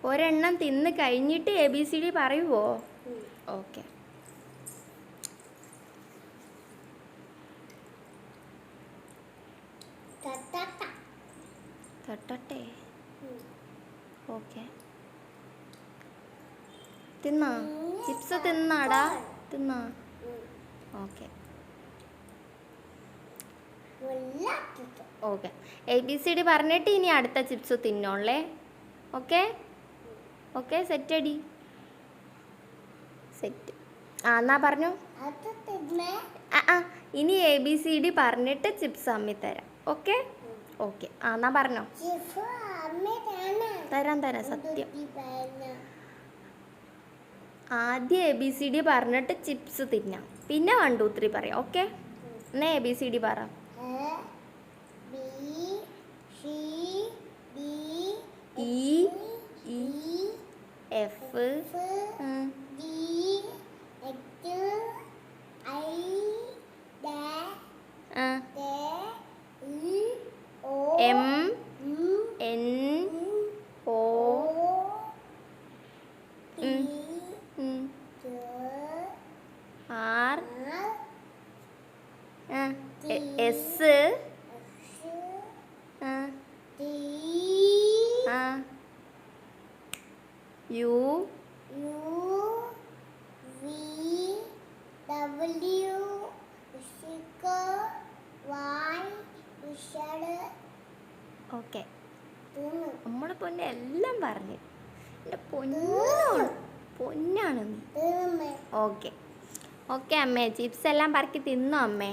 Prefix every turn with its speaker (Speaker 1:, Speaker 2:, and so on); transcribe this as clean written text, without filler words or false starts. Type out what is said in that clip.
Speaker 1: ഒരെണ്ണം തിന്ന് കഴിഞ്ഞിട്ട് ABCD പറയുവോ? ഓക്കെ. തട്ടട്ടെ. ഓക്കെ. തിന്നാ? ചിപ്സ് തിന്നാടാ? തിന്നാ? ഓക്കെ. ഓക്കെ. ABCD പറഞ്ഞിട്ട് ഇനി അടുത്ത ചിപ്സ് തിന്നോളേ. ഓക്കെ? ഓക്കെ, സെറ്റടി. സെറ്റ്. എന്നാ പറഞ്ഞു. ഇനി ABCD പറഞ്ഞിട്ട് ചിപ്സ് അമ്മി തരാം. ഓക്കെ? ഓക്കെ. എന്നാ പറഞ്ഞോ. തരാം സത്യം. ആദ്യം ABCD പറഞ്ഞിട്ട് ചിപ്സ് തിന്നാം, പിന്നെ 1 2 3 പറയാം. ഓക്കെ? എന്നാ ABCD പറ. E F M N O R S U V W Y. Okay. നമ്മുടെ പൊന്നെ എല്ലാം പറഞ്ഞു. എൻ്റെ പൊന്നാണ്. ഓക്കെ. ഓക്കെ അമ്മേ, ചിപ്സ് എല്ലാം പറക്കി തിന്നോ അമ്മേ?